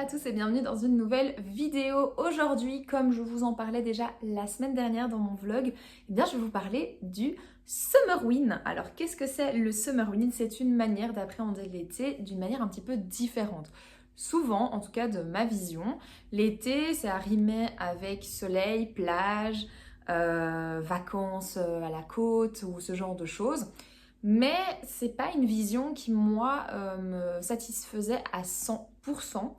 à tous et bienvenue dans une nouvelle vidéo. Aujourd'hui, comme je vous en parlais déjà la semaine dernière dans mon vlog, eh bien je vais vous parler du Summer Win. Alors qu'est-ce que c'est le Summer Win? C'est une manière d'appréhender l'été d'une manière un petit peu différente. Souvent, en tout cas de ma vision, l'été c'est arrimé avec soleil, plage, vacances à la côte ou ce genre de choses. Mais c'est pas une vision qui, moi, me satisfaisait à 100%.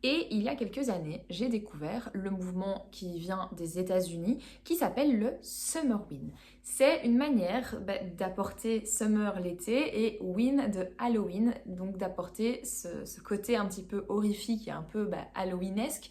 Et il y a quelques années, j'ai découvert le mouvement qui vient des États-Unis qui s'appelle le Summer Win. C'est une manière d'apporter summer l'été et win de Halloween, donc d'apporter ce côté un petit peu horrifique et un peu halloweenesque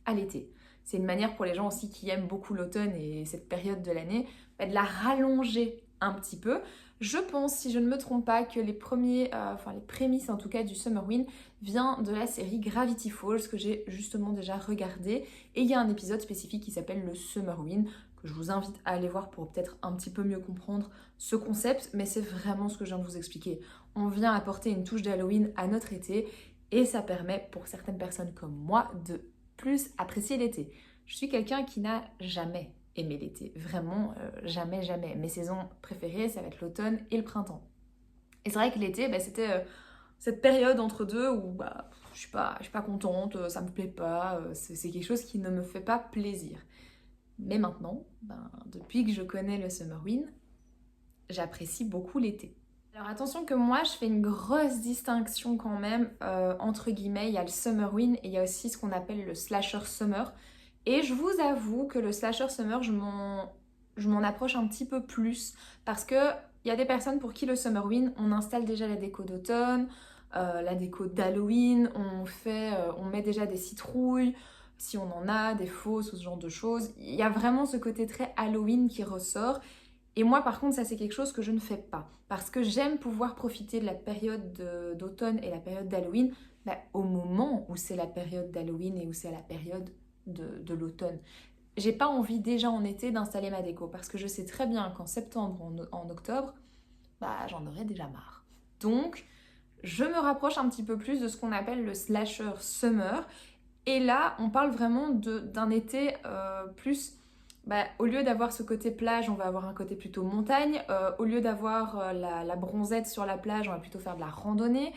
à l'été. C'est une manière pour les gens aussi qui aiment beaucoup l'automne et cette période de l'année de la rallonger un petit peu. Je pense, si je ne me trompe pas, que les prémices en tout cas du Summer Win vient de la série Gravity Falls que j'ai justement déjà regardé. Et il y a un épisode spécifique qui s'appelle le Summer Win que je vous invite à aller voir pour peut-être un petit peu mieux comprendre ce concept. Mais c'est vraiment ce que je viens de vous expliquer. On vient apporter une touche d'Halloween à notre été et ça permet pour certaines personnes comme moi de plus apprécier l'été. Je suis quelqu'un qui n'a jamais aimé l'été, vraiment jamais. Mes saisons préférées, ça va être l'automne et le printemps. Et c'est vrai que l'été, c'était cette période entre deux où je suis pas contente, ça me plaît pas, c'est quelque chose qui ne me fait pas plaisir. Mais maintenant, depuis que je connais le Summer Win, j'apprécie beaucoup l'été. Alors attention que moi je fais une grosse distinction quand même entre guillemets, il y a le Summer Win et il y a aussi ce qu'on appelle le Slasher Summer. Et je vous avoue que le Slasher Summer, je m'en approche un petit peu plus parce que il y a des personnes pour qui le Summer Win, on installe déjà la déco d'automne, la déco d'Halloween, on met déjà des citrouilles, si on en a, des fausses ou ce genre de choses. Il y a vraiment ce côté très Halloween qui ressort. Et moi par contre ça c'est quelque chose que je ne fais pas parce que j'aime pouvoir profiter de la période d'automne et la période d'Halloween au moment où c'est la période d'Halloween et où c'est la période de l'automne. J'ai pas envie déjà en été d'installer ma déco parce que je sais très bien qu'en septembre, en octobre, j'en aurai déjà marre. Donc je me rapproche un petit peu plus de ce qu'on appelle le slasher summer et là on parle vraiment d'un été plus... au lieu d'avoir ce côté plage, on va avoir un côté plutôt montagne. Au lieu d'avoir la bronzette sur la plage, on va plutôt faire de la randonnée.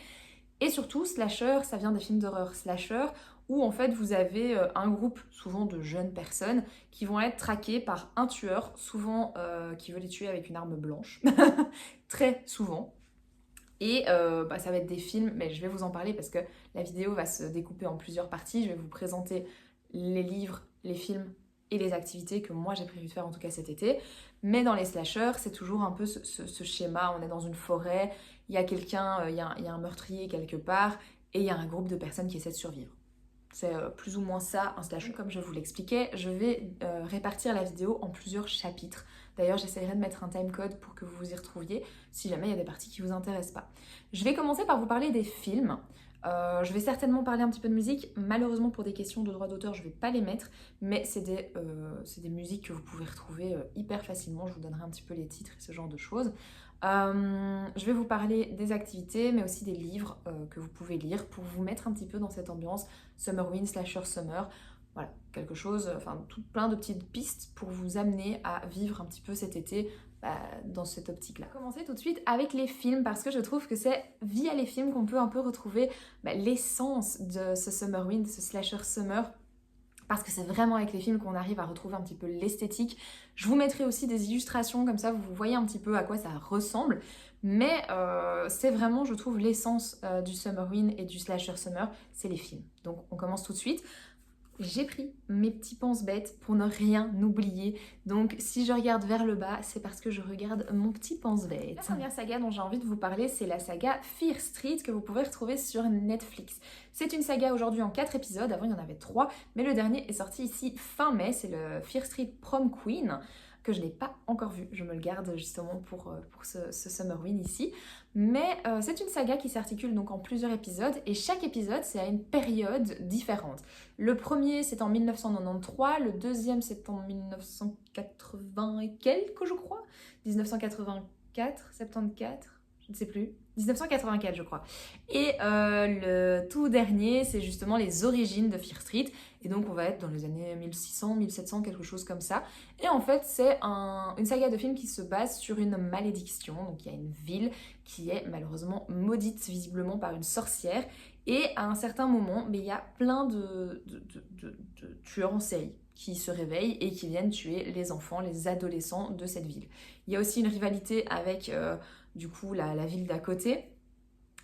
Et surtout, slasher, ça vient des films d'horreur slasher, où en fait vous avez un groupe, souvent de jeunes personnes, qui vont être traquées par un tueur, souvent qui veut les tuer avec une arme blanche, très souvent. Et ça va être des films, mais je vais vous en parler parce que la vidéo va se découper en plusieurs parties. Je vais vous présenter les livres, les films et les activités que moi j'ai prévu de faire en tout cas cet été. Mais dans les slashers, c'est toujours un peu ce schéma, on est dans une forêt, il y a quelqu'un, il y a un meurtrier quelque part, et il y a un groupe de personnes qui essaient de survivre. C'est plus ou moins ça, un slasher. Comme je vous l'expliquais, je vais répartir la vidéo en plusieurs chapitres. D'ailleurs, j'essaierai de mettre un timecode pour que vous vous y retrouviez, si jamais il y a des parties qui ne vous intéressent pas. Je vais commencer par vous parler des films. Je vais certainement parler un petit peu de musique. Malheureusement, pour des questions de droit d'auteur, je ne vais pas les mettre, mais c'est des musiques que vous pouvez retrouver hyper facilement. Je vous donnerai un petit peu les titres et ce genre de choses. Je vais vous parler des activités, mais aussi des livres que vous pouvez lire pour vous mettre un petit peu dans cette ambiance Summer Win, Slasher Summer. Voilà, quelque chose, plein de petites pistes pour vous amener à vivre un petit peu cet été dans cette optique-là. On va commencer tout de suite avec les films parce que je trouve que c'est via les films qu'on peut un peu retrouver l'essence de ce Summer Win, de ce Slasher Summer. Parce que c'est vraiment avec les films qu'on arrive à retrouver un petit peu l'esthétique. Je vous mettrai aussi des illustrations, comme ça vous voyez un petit peu à quoi ça ressemble. Mais c'est vraiment, je trouve, l'essence du Summer Win et du Slasher Summer, c'est les films. Donc on commence tout de suite. J'ai pris mes petits pense-bêtes pour ne rien oublier. Donc si je regarde vers le bas, c'est parce que je regarde mon petit pense-bête. La première saga dont j'ai envie de vous parler, c'est la saga Fear Street que vous pouvez retrouver sur Netflix. C'est une saga aujourd'hui en 4 épisodes, avant il y en avait 3, mais le dernier est sorti ici fin mai, c'est le Fear Street Prom Queen, que je n'ai pas encore vu. Je me le garde justement pour ce Summer Win ici. Mais c'est une saga qui s'articule donc en plusieurs épisodes et chaque épisode c'est à une période différente. Le premier c'est en 1993, le deuxième c'est en 1980 et quelques je crois, 1984, 74, je ne sais plus, 1984 je crois. Et le tout dernier, c'est justement les origines de Fear Street. Et donc on va être dans les années 1600, 1700, quelque chose comme ça. Et en fait, c'est une saga de films qui se base sur une malédiction. Donc il y a une ville qui est malheureusement maudite visiblement par une sorcière. Et à un certain moment, mais il y a plein de tueurs en série qui se réveillent et qui viennent tuer les enfants, les adolescents de cette ville. Il y a aussi une rivalité avec du coup la ville d'à côté.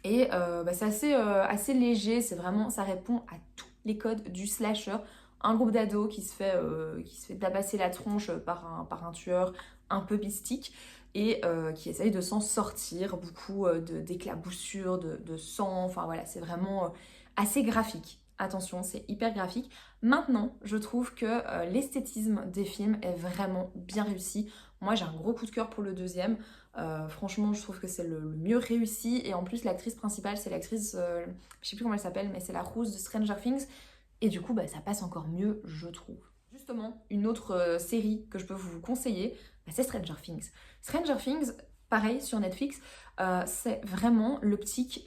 Et c'est assez léger, c'est vraiment, ça répond à tous les codes du slasher. Un groupe d'ados qui se fait tabasser la tronche par un tueur un peu mystique et qui essaye de s'en sortir, beaucoup d'éclaboussures, de sang, enfin voilà, c'est vraiment assez graphique. Attention, c'est hyper graphique. Maintenant, je trouve que l'esthétisme des films est vraiment bien réussi. Moi, j'ai un gros coup de cœur pour le deuxième. Franchement, je trouve que c'est le mieux réussi. Et en plus, l'actrice principale, c'est l'actrice, je sais plus comment elle s'appelle, mais c'est la rousse de Stranger Things. Et du coup, ça passe encore mieux, je trouve. Justement, une autre série que je peux vous conseiller, c'est Stranger Things. Stranger Things, pareil, sur Netflix, c'est vraiment l'optique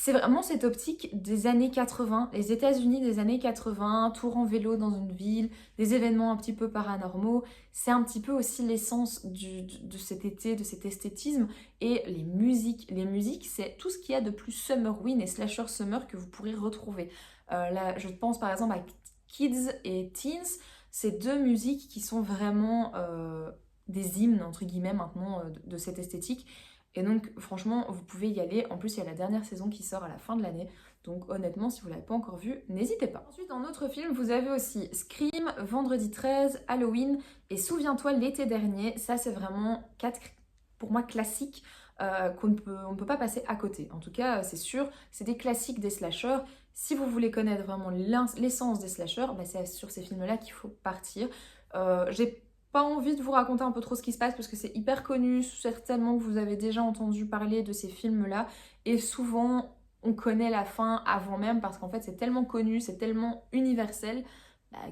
c'est vraiment cette optique des années 80, les États-Unis des années 80, tour en vélo dans une ville, des événements un petit peu paranormaux. C'est un petit peu aussi l'essence de cet été, de cet esthétisme. Et les musiques, c'est tout ce qu'il y a de plus Summerween et Slasher Summer que vous pourrez retrouver. Là, je pense par exemple à Kids et Teens, c'est deux musiques qui sont vraiment des hymnes, entre guillemets, maintenant, de cette esthétique. Et donc franchement, vous pouvez y aller. En plus, il y a la dernière saison qui sort à la fin de l'année. Donc honnêtement, si vous ne l'avez pas encore vu, n'hésitez pas. Ensuite, en autre film, vous avez aussi Scream, Vendredi 13, Halloween et Souviens-toi l'été dernier. Ça, c'est vraiment quatre, pour moi, classiques on ne peut pas passer à côté. En tout cas, c'est sûr, c'est des classiques des slashers. Si vous voulez connaître vraiment l'essence des slashers, c'est sur ces films-là qu'il faut partir. J'ai pas envie de vous raconter un peu trop ce qui se passe parce que c'est hyper connu, certainement que vous avez déjà entendu parler de ces films-là et souvent on connaît la fin avant même parce qu'en fait c'est tellement connu, c'est tellement universel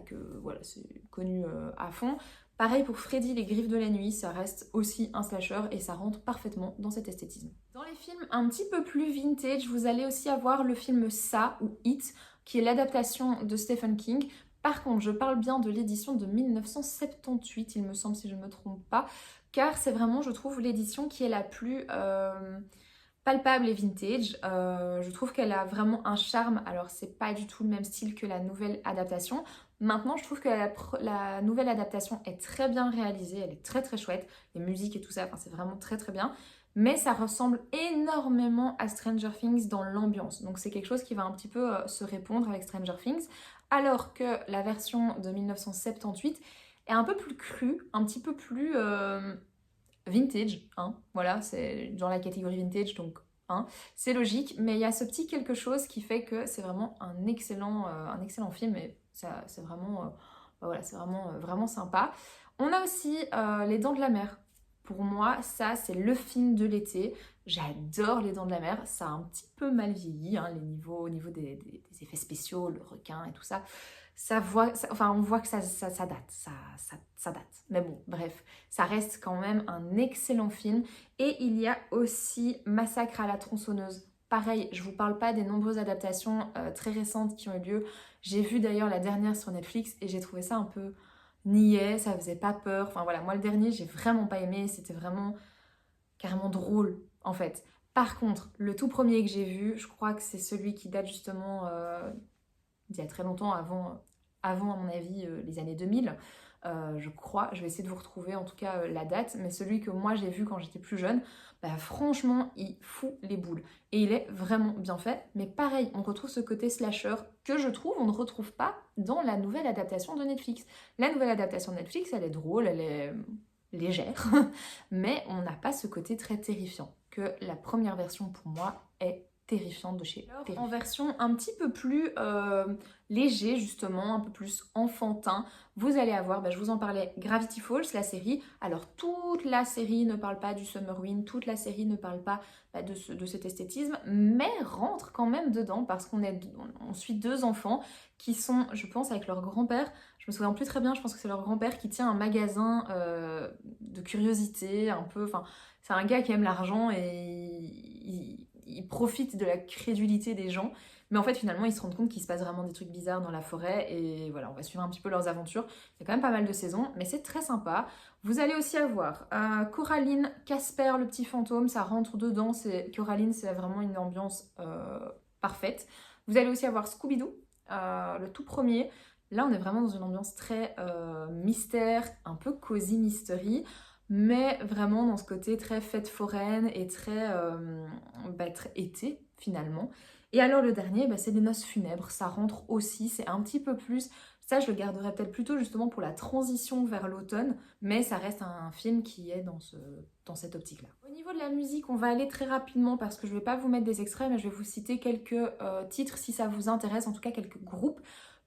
que voilà, c'est connu à fond. Pareil pour Freddy, les griffes de la nuit, ça reste aussi un slasher et ça rentre parfaitement dans cet esthétisme. Dans les films un petit peu plus vintage, vous allez aussi avoir le film Ça ou It, qui est l'adaptation de Stephen King. Par contre, je parle bien de l'édition de 1978, il me semble, si je ne me trompe pas, car c'est vraiment, je trouve, l'édition qui est la plus palpable et vintage. Je trouve qu'elle a vraiment un charme. Alors, c'est pas du tout le même style que la nouvelle adaptation. Maintenant, je trouve que la nouvelle adaptation est très bien réalisée, elle est très très chouette. Les musiques et tout ça, c'est vraiment très très bien. Mais ça ressemble énormément à Stranger Things dans l'ambiance. Donc c'est quelque chose qui va un petit peu se répondre avec Stranger Things. Alors que la version de 1978 est un peu plus crue, un petit peu plus vintage. Hein. Voilà, c'est dans la catégorie vintage, donc hein, c'est logique. Mais il y a ce petit quelque chose qui fait que c'est vraiment un excellent film. Et c'est vraiment, voilà, c'est vraiment, vraiment sympa. On a aussi Les Dents de la Mer. Pour moi, ça, c'est le film de l'été. J'adore Les Dents de la Mer. Ça a un petit peu mal vieilli, hein, au niveau des effets spéciaux, le requin et tout ça. On voit que ça date, ça date. Mais bon, bref, ça reste quand même un excellent film. Et il y a aussi Massacre à la tronçonneuse. Pareil, je vous parle pas des nombreuses adaptations très récentes qui ont eu lieu. J'ai vu d'ailleurs la dernière sur Netflix et j'ai trouvé ça un peu niais, ça faisait pas peur. Enfin voilà, moi le dernier, j'ai vraiment pas aimé, c'était vraiment carrément drôle en fait. Par contre, le tout premier que j'ai vu, je crois que c'est celui qui date justement d'il y a très longtemps, avant à mon avis, les années 2000. Je crois, je vais essayer de vous retrouver en tout cas la date, mais celui que moi j'ai vu quand j'étais plus jeune, franchement il fout les boules et il est vraiment bien fait. Mais pareil, on retrouve ce côté slasher que je trouve on ne retrouve pas dans la nouvelle adaptation de Netflix. La nouvelle adaptation de Netflix, elle est drôle, elle est légère, mais on n'a pas ce côté très terrifiant que la première version pour moi est terrifiante de chez Terrifiant. En version un petit peu plus léger justement, un peu plus enfantin, vous allez avoir, je vous en parlais, Gravity Falls, la série. Alors toute la série ne parle pas du Summerween, toute la série ne parle pas de cet esthétisme, mais rentre quand même dedans parce on suit deux enfants qui sont, je pense, avec leur grand-père. Je me souviens plus très bien, je pense que c'est leur grand-père qui tient un magasin de curiosités, un peu, enfin, c'est un gars qui aime l'argent et il profite de la crédulité des gens. Mais en fait, finalement, ils se rendent compte qu'il se passe vraiment des trucs bizarres dans la forêt. Et voilà, on va suivre un petit peu leurs aventures. Il y a quand même pas mal de saisons, mais c'est très sympa. Vous allez aussi avoir Coraline, Casper, le petit fantôme. Ça rentre dedans. Coraline, c'est vraiment une ambiance parfaite. Vous allez aussi avoir Scooby-Doo, le tout premier. Là, on est vraiment dans une ambiance très mystère, un peu cosy mystery, mais vraiment dans ce côté très fête foraine et très, très été finalement. Et alors le dernier, c'est les noces funèbres, ça rentre aussi, c'est un petit peu plus, ça je le garderai peut-être plutôt justement pour la transition vers l'automne, mais ça reste un film qui est dans cette optique-là. Au niveau de la musique, on va aller très rapidement parce que je ne vais pas vous mettre des extraits, mais je vais vous citer quelques titres si ça vous intéresse, en tout cas quelques groupes.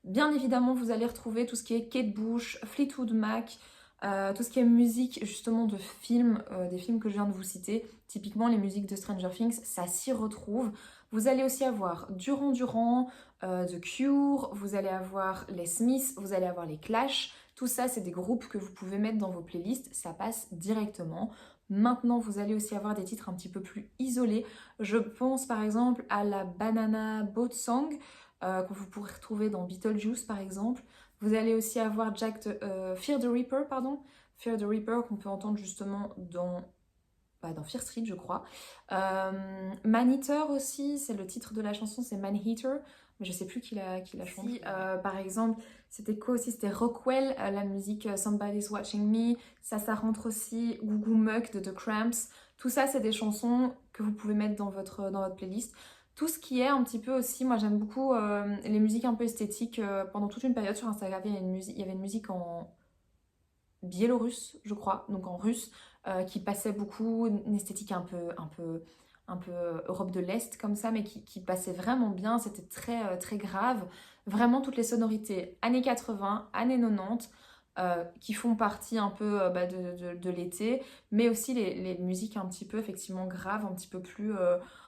Bien évidemment, vous allez retrouver tout ce qui est Kate Bush, Fleetwood Mac, tout ce qui est musique justement de films, des films que je viens de vous citer, typiquement les musiques de Stranger Things, ça s'y retrouve. Vous allez aussi avoir Duran Duran, The Cure, vous allez avoir les Smiths, vous allez avoir les Clash. Tout ça, c'est des groupes que vous pouvez mettre dans vos playlists, ça passe directement. Maintenant, vous allez aussi avoir des titres un petit peu plus isolés. Je pense par exemple à la Banana Boat Song, que vous pourrez retrouver dans Beetlejuice par exemple. Vous allez aussi avoir Fear the Reaper, pardon. Fear the Reaper qu'on peut entendre justement dans Fear Street, je crois. Man Eater aussi, c'est le titre de la chanson, c'est Man Eater, mais je sais plus qui l'a chanté. Par exemple, c'était quoi aussi? C'était Rockwell, la musique Somebody's Watching Me. Ça rentre aussi. Goo Goo Muck de The Cramps. Tout ça, c'est des chansons que vous pouvez mettre dans votre playlist. Tout ce qui est un petit peu aussi, moi j'aime beaucoup les musiques un peu esthétiques. Pendant toute une période sur Instagram, il y avait une musique en biélorusse, je crois, donc en russe, qui passait beaucoup, une esthétique un peu Europe de l'Est comme ça, mais qui passait vraiment bien, c'était très, très grave. Vraiment toutes les sonorités années 80, années 90, qui font partie un peu de l'été, mais aussi les musiques un petit peu effectivement graves, un petit peu plus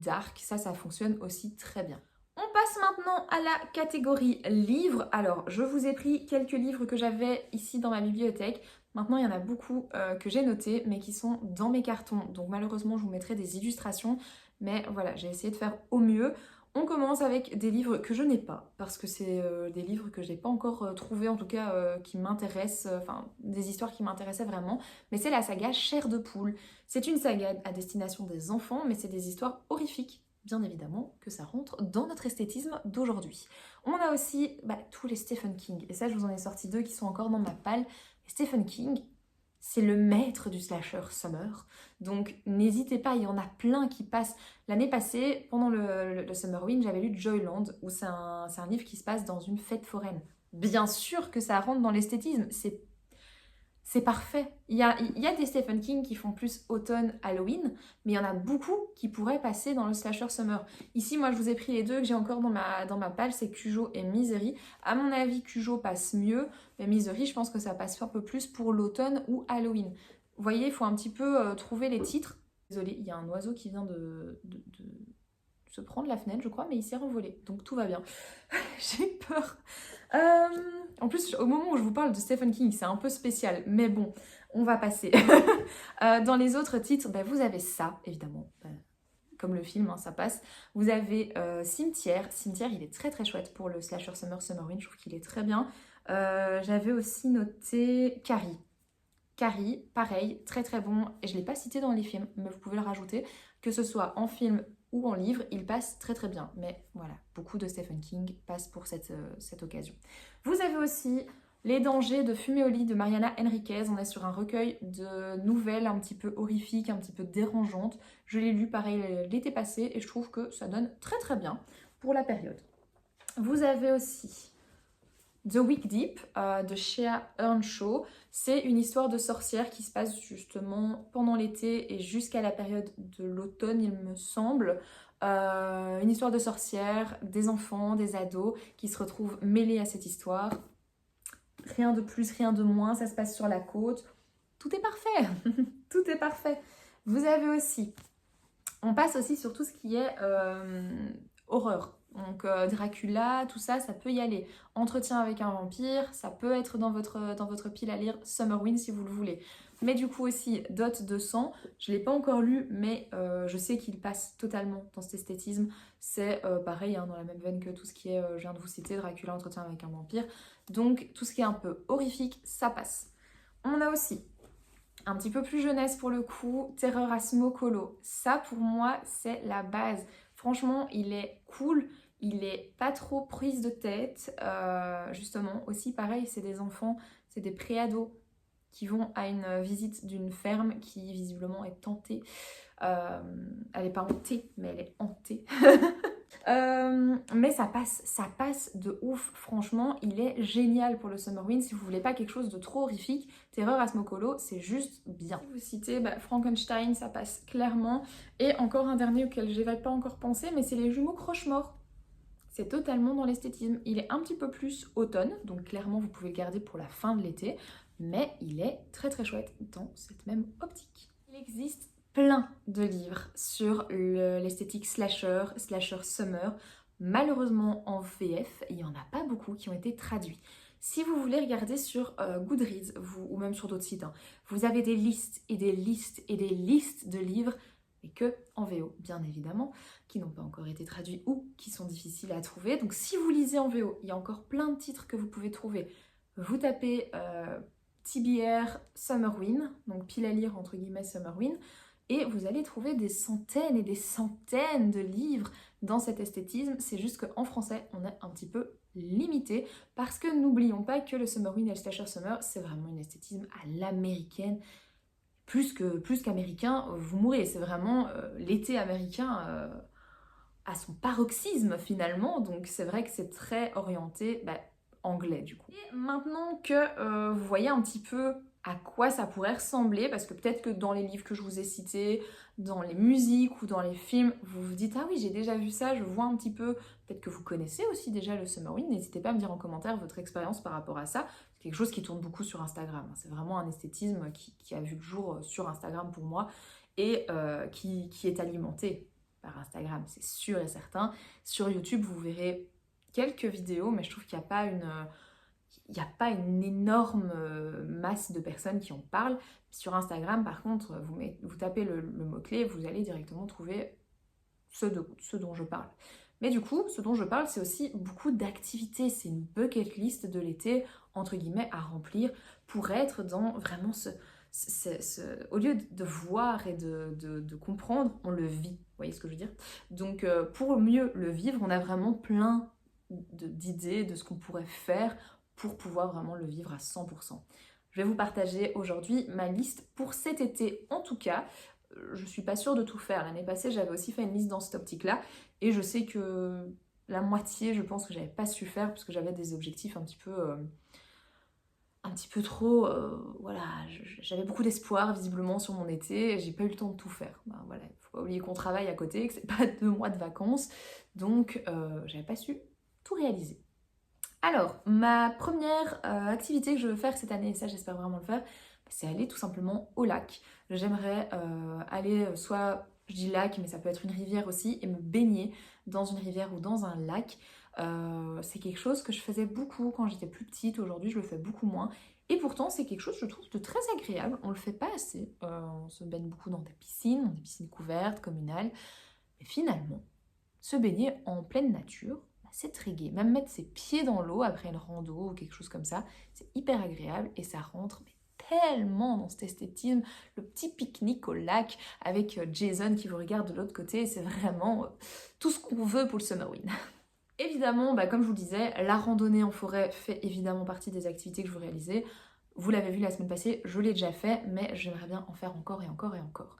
dark, ça fonctionne aussi très bien. On passe maintenant à la catégorie livres. Alors, je vous ai pris quelques livres que j'avais ici dans ma bibliothèque. Maintenant, il y en a beaucoup que j'ai notés, mais qui sont dans mes cartons. Donc malheureusement, je vous mettrai des illustrations. Mais voilà, j'ai essayé de faire au mieux. On commence avec des livres que je n'ai pas, parce que c'est des livres que je n'ai pas encore trouvés, en tout cas qui m'intéressent, enfin des histoires qui m'intéressaient vraiment. Mais c'est la saga Chair de poule. C'est une saga à destination des enfants, mais c'est des histoires horrifiques. Bien évidemment que ça rentre dans notre esthétisme d'aujourd'hui. On a aussi tous les Stephen King, et ça je vous en ai sorti deux qui sont encore dans ma palle. Stephen King, c'est le maître du slasher summer, donc n'hésitez pas, il y en a plein qui passent. L'année passée, pendant le Summerwin, j'avais lu Joyland, où c'est un livre qui se passe dans une fête foraine. Bien sûr que ça rentre dans l'esthétisme, c'est parfait. Il y a des Stephen King qui font plus automne, Halloween, mais il y en a beaucoup qui pourraient passer dans le slasher summer. Ici, moi, je vous ai pris les deux que j'ai encore dans ma palle, c'est Cujo et Misery. À mon avis, Cujo passe mieux, mais Misery, je pense que ça passe un peu plus pour l'automne ou Halloween. Vous voyez, il faut un petit peu trouver les titres. Désolée, il y a un oiseau qui vient de se prendre la fenêtre, je crois, mais il s'est renvolé, donc tout va bien. J'ai peur. En plus, au moment où je vous parle de Stephen King, c'est un peu spécial, mais bon, on va passer. Dans les autres titres, vous avez ça, évidemment, comme le film, hein, ça passe. Vous avez Cimetière. Cimetière, il est très très chouette pour le slasher Summerwin, je trouve qu'il est très bien. J'avais aussi noté Carrie. Carrie, pareil, très très bon. Et je ne l'ai pas cité dans les films, mais vous pouvez le rajouter. Que ce soit en film ou en livre, il passe très très bien. Mais voilà, beaucoup de Stephen King passent pour cette occasion. Vous avez aussi Les dangers de fumer au lit de Mariana Enriquez. On est sur un recueil de nouvelles un petit peu horrifiques, un petit peu dérangeantes. Je l'ai lu pareil l'été passé et je trouve que ça donne très très bien pour la période. Vous avez aussi The Wick Deep de Shea Earnshaw. C'est une histoire de sorcière qui se passe justement pendant l'été et jusqu'à la période de l'automne, il me semble. Une histoire de sorcière, des enfants, des ados qui se retrouvent mêlés à cette histoire. Rien de plus, rien de moins, ça se passe sur la côte. Tout est parfait. Tout est parfait. Vous avez aussi, on passe aussi sur tout ce qui est horreur. Donc Dracula, tout ça, ça peut y aller. Entretien avec un vampire, ça peut être dans votre pile à lire Summerwind si vous le voulez. Mais du coup aussi, Dot de sang, je ne l'ai pas encore lu, mais je sais qu'il passe totalement dans cet esthétisme. C'est pareil, hein, dans la même veine que tout ce qui est, je viens de vous citer, Dracula, Entretien avec un vampire. Donc tout ce qui est un peu horrifique, ça passe. On a aussi un petit peu plus jeunesse pour le coup, Terreur à Smokolo. Ça pour moi c'est la base. Franchement il est cool, il est pas trop prise de tête. Justement aussi pareil, c'est des enfants, c'est des préados qui vont à une visite d'une ferme qui visiblement est tentée. Elle n'est pas hantée, mais elle est hantée. Mais ça passe de ouf, franchement, il est génial pour le Summerwind. Si vous voulez pas quelque chose de trop horrifique, Terreur à Smokolo, c'est juste bien. Vous citez Frankenstein, ça passe clairement. Et encore un dernier auquel je n'avais pas encore pensé, mais c'est les jumeaux Croche-Mort. C'est totalement dans l'esthétisme. Il est un petit peu plus automne, donc clairement vous pouvez le garder pour la fin de l'été, mais il est très très chouette dans cette même optique. Il existe plein de livres sur l'esthétique slasher summer. Malheureusement en VF, il n'y en a pas beaucoup qui ont été traduits. Si vous voulez regarder sur Goodreads ou même sur d'autres sites, hein, vous avez des listes et des listes et des listes de livres, et que en VO bien évidemment, qui n'ont pas encore été traduits ou qui sont difficiles à trouver. Donc si vous lisez en VO, il y a encore plein de titres que vous pouvez trouver. Vous tapez TBR Summerwind, donc pile à lire entre guillemets Summerwind, et vous allez trouver des centaines et des centaines de livres dans cet esthétisme. C'est juste qu'en français, on est un petit peu limité, parce que n'oublions pas que le Summerwind et le Slasher Summer, c'est vraiment une esthétisme à l'américaine. Plus qu'américain, vous mourrez. C'est vraiment l'été américain à son paroxysme finalement. Donc c'est vrai que c'est très orienté anglais du coup. Et maintenant que vous voyez un petit peu à quoi ça pourrait ressembler, parce que peut-être que dans les livres que je vous ai cités, dans les musiques ou dans les films, vous vous dites « Ah oui, j'ai déjà vu ça, je vois un petit peu ». Peut-être que vous connaissez aussi déjà le Summerwind. N'hésitez pas à me dire en commentaire votre expérience par rapport à ça. C'est quelque chose qui tourne beaucoup sur Instagram. C'est vraiment un esthétisme qui a vu le jour sur Instagram pour moi et qui est alimenté par Instagram, c'est sûr et certain. Sur YouTube, vous verrez quelques vidéos, mais je trouve qu'il n'y a pas une énorme masse de personnes qui en parlent. Sur Instagram, par contre, vous tapez le mot-clé, vous allez directement trouver ce dont je parle. Mais du coup, ce dont je parle, c'est aussi beaucoup d'activités. C'est une bucket list de l'été, entre guillemets, à remplir pour être dans vraiment au lieu de voir et de comprendre, on le vit. Vous voyez ce que je veux dire? Donc, pour mieux le vivre, on a vraiment plein d'idées de ce qu'on pourrait faire pour pouvoir vraiment le vivre à 100%. Je vais vous partager aujourd'hui ma liste pour cet été en tout cas. Je suis pas sûre de tout faire. L'année passée, j'avais aussi fait une liste dans cette optique-là et je sais que la moitié, je pense que j'avais pas su faire parce que j'avais des objectifs un petit peu trop, voilà, j'avais beaucoup d'espoir visiblement sur mon été et j'ai pas eu le temps de tout faire. Voilà, il faut pas oublier qu'on travaille à côté, que c'est pas 2 mois de vacances, donc j'avais pas su tout réaliser. Alors, ma première activité que je veux faire cette année, et ça j'espère vraiment le faire, c'est aller tout simplement au lac. J'aimerais aller soit, je dis lac, mais ça peut être une rivière aussi, et me baigner dans une rivière ou dans un lac. C'est quelque chose que je faisais beaucoup quand j'étais plus petite, aujourd'hui je le fais beaucoup moins. Et pourtant c'est quelque chose, je trouve, de très agréable, on le fait pas assez. On se baigne beaucoup dans des piscines couvertes, communales. Mais finalement, se baigner en pleine nature, c'est très gai. Même mettre ses pieds dans l'eau après une rando ou quelque chose comme ça, c'est hyper agréable et ça rentre tellement dans cet esthétisme, le petit pique-nique au lac avec Jason qui vous regarde de l'autre côté, c'est vraiment tout ce qu'on veut pour le Summerwind. Évidemment, comme je vous le disais, la randonnée en forêt fait évidemment partie des activités que je veux réaliser. Vous l'avez vu la semaine passée, je l'ai déjà fait, mais j'aimerais bien en faire encore et encore et encore.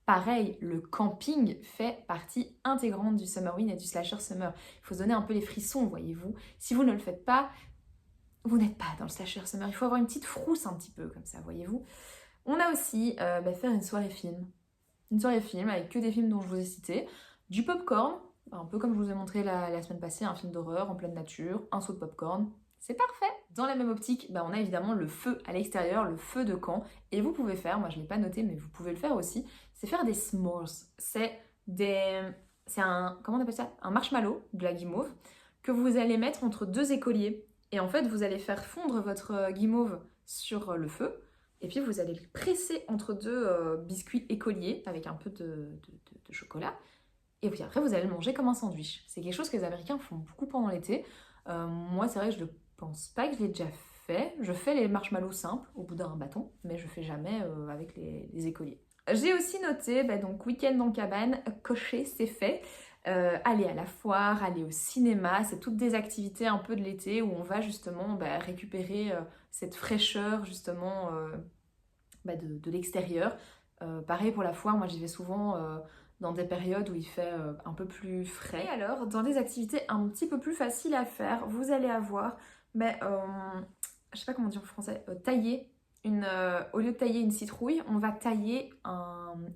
Pareil, le camping fait partie intégrante du Summerwind et du Slasher Summer. Il faut se donner un peu les frissons, voyez-vous. Si vous ne le faites pas, vous n'êtes pas dans le Slasher Summer. Il faut avoir une petite frousse un petit peu comme ça, voyez-vous. On a aussi faire une soirée film. Une soirée film avec que des films dont je vous ai cité. Du popcorn, un peu comme je vous ai montré la semaine passée, un film d'horreur en pleine nature, un seau de popcorn. C'est parfait. Dans la même optique, on a évidemment le feu à l'extérieur, le feu de camp. Et vous pouvez faire, moi je ne l'ai pas noté, mais vous pouvez le faire aussi, c'est faire des s'mores. C'est des c'est un, comment on appelle ça? Un marshmallow, de la guimauve, que vous allez mettre entre deux écoliers. Et en fait, vous allez faire fondre votre guimauve sur le feu. Et puis, vous allez le presser entre deux biscuits écoliers avec un peu de chocolat. Et puis après, vous allez le manger comme un sandwich. C'est quelque chose que les Américains font beaucoup pendant l'été. Moi, c'est vrai que je ne pense pas que je l'ai déjà fait. Je fais les marshmallows simples au bout d'un bâton, mais je ne fais jamais avec les écoliers. J'ai aussi noté, donc week-end en cabane, coché, c'est fait. Aller à la foire, aller au cinéma, c'est toutes des activités un peu de l'été où on va justement récupérer cette fraîcheur justement de l'extérieur. Pareil pour la foire, moi j'y vais souvent dans des périodes où il fait un peu plus frais. Et alors, dans des activités un petit peu plus faciles à faire, vous allez avoir, je sais pas comment dire en français, tailler au lieu de tailler une citrouille, on va tailler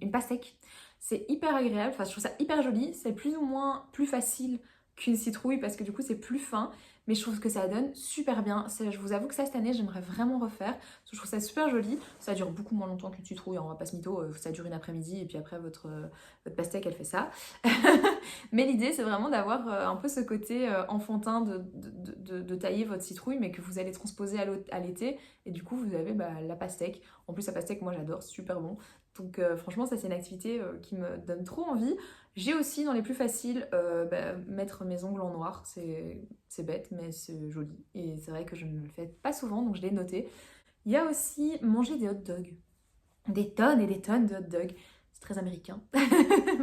une pastèque. C'est hyper agréable, enfin je trouve ça hyper joli, c'est plus ou moins plus facile qu'une citrouille parce que du coup c'est plus fin, mais je trouve que ça donne super bien. Je vous avoue que ça, cette année, j'aimerais vraiment refaire parce que je trouve ça super joli. Ça dure beaucoup moins longtemps qu'une citrouille, on va pas se mytho, ça dure une après-midi et puis après votre pastèque elle fait ça. Mais l'idée c'est vraiment d'avoir un peu ce côté enfantin de tailler votre citrouille mais que vous allez transposer à l'été et du coup vous avez la pastèque. En plus la pastèque moi j'adore, c'est super bon. Donc franchement ça c'est une activité qui me donne trop envie. J'ai aussi dans les plus faciles mettre mes ongles en noir, c'est bête mais c'est joli et c'est vrai que je ne le fais pas souvent donc je l'ai noté. Il y a aussi manger des hot dogs, des tonnes et des tonnes de hot dogs. C'est très américain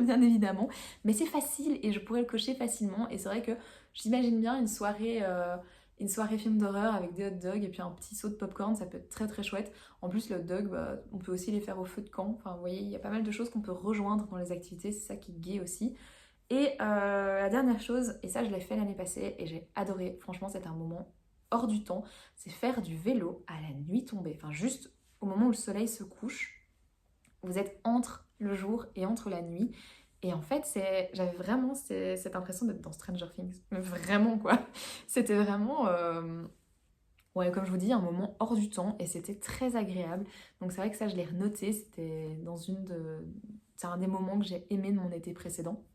bien évidemment mais c'est facile et je pourrais le cocher facilement et c'est vrai que j'imagine bien une soirée film d'horreur avec des hot dogs et puis un petit saut de popcorn, ça peut être très très chouette. En plus, les hot dogs, on peut aussi les faire au feu de camp. Enfin, vous voyez, il y a pas mal de choses qu'on peut rejoindre dans les activités, c'est ça qui est gai aussi. Et la dernière chose, et ça je l'ai fait l'année passée et j'ai adoré, franchement c'est un moment hors du temps, c'est faire du vélo à la nuit tombée. Enfin, juste au moment où le soleil se couche, vous êtes entre le jour et entre la nuit. Et en fait, j'avais vraiment cette impression d'être dans Stranger Things. Mais vraiment, quoi. C'était vraiment, ouais, comme je vous dis, un moment hors du temps et c'était très agréable. Donc c'est vrai que ça, je l'ai renoté. C'est un des moments que j'ai aimé de mon été précédent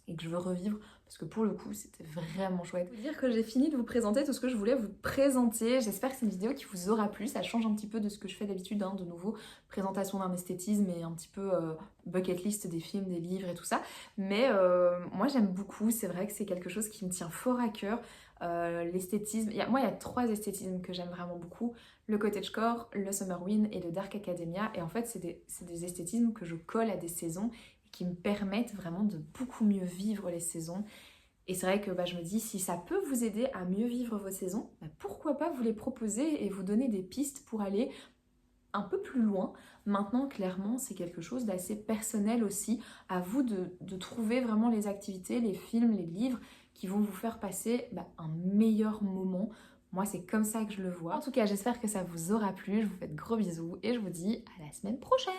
et que je veux revivre parce que pour le coup c'était vraiment chouette. Je veux dire que j'ai fini de vous présenter tout ce que je voulais vous présenter. J'espère que c'est une vidéo qui vous aura plu. Ça change un petit peu de ce que je fais d'habitude, de nouveau présentation d'un esthétisme et un petit peu bucket list des films, des livres et tout ça. Mais moi j'aime beaucoup, c'est vrai que c'est quelque chose qui me tient fort à cœur. L'esthétisme, moi il y a 3 esthétismes que j'aime vraiment beaucoup, le cottagecore, le Summerwind et le Dark Academia et en fait c'est des esthétismes que je colle à des saisons qui me permettent vraiment de beaucoup mieux vivre les saisons. Et c'est vrai que je me dis, si ça peut vous aider à mieux vivre vos saisons, pourquoi pas vous les proposer et vous donner des pistes pour aller un peu plus loin. Maintenant, clairement, c'est quelque chose d'assez personnel aussi. À vous de trouver vraiment les activités, les films, les livres qui vont vous faire passer un meilleur moment. Moi, c'est comme ça que je le vois. En tout cas, j'espère que ça vous aura plu. Je vous fais de gros bisous et je vous dis à la semaine prochaine.